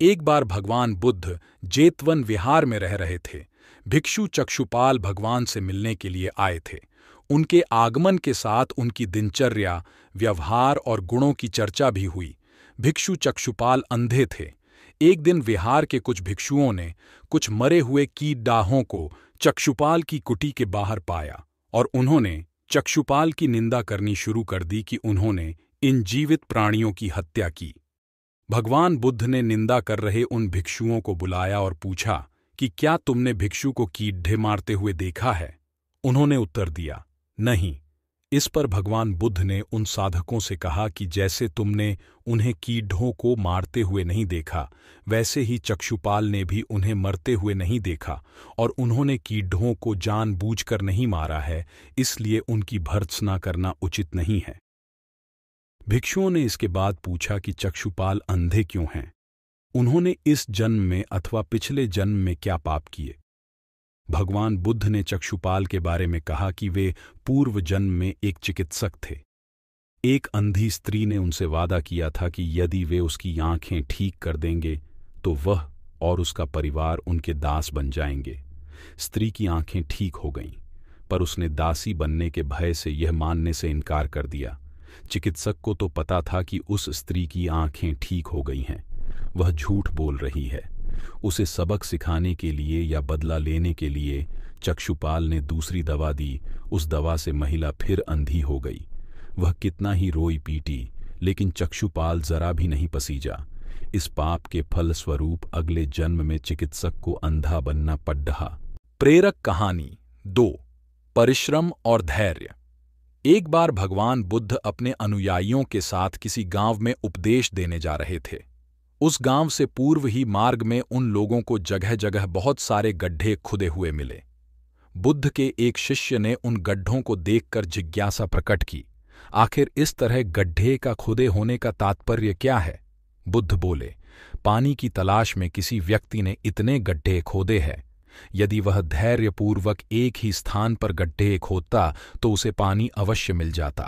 एक बार भगवान बुद्ध जेतवन विहार में रह रहे थे। भिक्षु चक्षुपाल भगवान से मिलने के लिए आए थे। उनके आगमन के साथ उनकी दिनचर्या, व्यवहार और गुणों की चर्चा भी हुई। भिक्षु चक्षुपाल अंधे थे। एक दिन विहार के कुछ भिक्षुओं ने कुछ मरे हुए कीटडाहों को चक्षुपाल की कुटी के बाहर पाया और उन्होंने चक्षुपाल की निंदा करनी शुरू कर दी कि उन्होंने इन जीवित प्राणियों की हत्या की। भगवान बुद्ध ने निंदा कर रहे उन भिक्षुओं को बुलाया और पूछा कि क्या तुमने भिक्षु को कीड़े मारते हुए देखा है? उन्होंने उत्तर दिया, नहीं। इस पर भगवान बुद्ध ने उन साधकों से कहा कि जैसे तुमने उन्हें कीड़ों को मारते हुए नहीं देखा, वैसे ही चक्षुपाल ने भी उन्हें मरते हुए नहीं देखा और उन्होंने कीड़ों को जानबूझकर नहीं मारा है, इसलिए उनकी भर्त्सना करना उचित नहीं है। भिक्षुओं ने इसके बाद पूछा कि चक्षुपाल अंधे क्यों हैं? उन्होंने इस जन्म में अथवा पिछले जन्म में क्या पाप किए? भगवान बुद्ध ने चक्षुपाल के बारे में कहा कि वे पूर्व जन्म में एक चिकित्सक थे। एक अंधी स्त्री ने उनसे वादा किया था कि यदि वे उसकी आंखें ठीक कर देंगे तो वह और उसका परिवार उनके दास बन जाएंगे। स्त्री की आंखें ठीक हो गईं, पर उसने दासी बनने के भय से यह मानने से इनकार कर दिया। चिकित्सक को तो पता था कि उस स्त्री की आंखें ठीक हो गई हैं, वह झूठ बोल रही है। उसे सबक सिखाने के लिए या बदला लेने के लिए चक्षुपाल ने दूसरी दवा दी। उस दवा से महिला फिर अंधी हो गई। वह कितना ही रोई पीटी, लेकिन चक्षुपाल जरा भी नहीं पसीजा। इस पाप के फल स्वरूप अगले जन्म में चिकित्सक को अंधा बनना पड़ रहा। प्रेरक कहानी 2, परिश्रम और धैर्य। एक बार भगवान बुद्ध अपने अनुयायियों के साथ किसी गांव में उपदेश देने जा रहे थे। उस गांव से पूर्व ही मार्ग में उन लोगों को जगह जगह बहुत सारे गड्ढे खुदे हुए मिले। बुद्ध के एक शिष्य ने उन गड्ढों को देखकर जिज्ञासा प्रकट की, आखिर इस तरह गड्ढे का खुदे होने का तात्पर्य क्या है? बुद्ध बोले, पानी की तलाश में किसी व्यक्ति ने इतने गड्ढे खोदे हैं। यदि वह धैर्यपूर्वक एक ही स्थान पर गड्ढे खोदता तो उसे पानी अवश्य मिल जाता,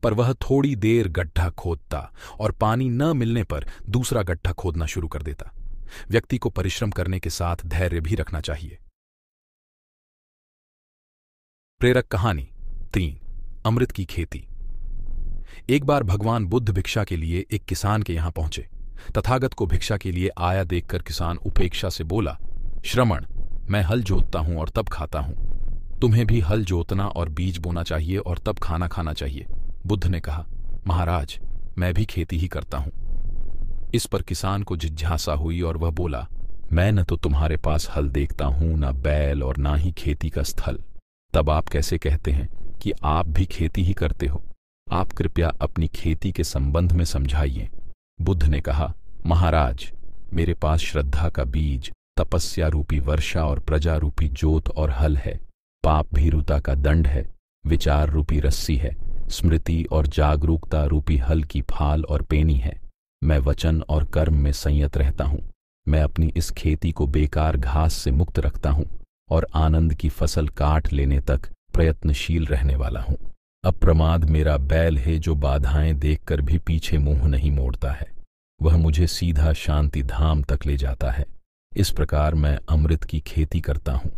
पर वह थोड़ी देर गड्ढा खोदता और पानी न मिलने पर दूसरा गड्ढा खोदना शुरू कर देता। व्यक्ति को परिश्रम करने के साथ धैर्य भी रखना चाहिए। प्रेरक कहानी 3, अमृत की खेती। एक बार भगवान बुद्ध भिक्षा के लिए एक किसान के यहां पहुंचे। तथागत को भिक्षा के लिए आया देखकर किसान उपेक्षा से बोला, श्रमण, मैं हल जोतता हूं और तब खाता हूं। तुम्हें भी हल जोतना और बीज बोना चाहिए और तब खाना खाना चाहिए। बुद्ध ने कहा, महाराज, मैं भी खेती ही करता हूं। इस पर किसान को जिज्ञासा हुई और वह बोला, मैं न तो तुम्हारे पास हल देखता हूं, न बैल और ना ही खेती का स्थल। तब आप कैसे कहते हैं कि आप भी खेती ही करते हो? आप कृपया अपनी खेती के संबंध में समझाइए। बुद्ध ने कहा, महाराज, मेरे पास श्रद्धा का बीज, तपस्या रूपी वर्षा और प्रजा रूपी जोत और हल है। पाप भीरुता का दंड है, विचार रूपी रस्सी है, स्मृति और जागरूकता रूपी हल की फाल और पेनी है। मैं वचन और कर्म में संयत रहता हूँ। मैं अपनी इस खेती को बेकार घास से मुक्त रखता हूँ और आनंद की फसल काट लेने तक प्रयत्नशील रहने वाला हूँ। अप्रमाद मेरा बैल है जो बाधाएं देखकर भी पीछे मुंह नहीं मोड़ता है। वह मुझे सीधा शांति धाम तक ले जाता है। इस प्रकार मैं अमृत की खेती करता हूँ।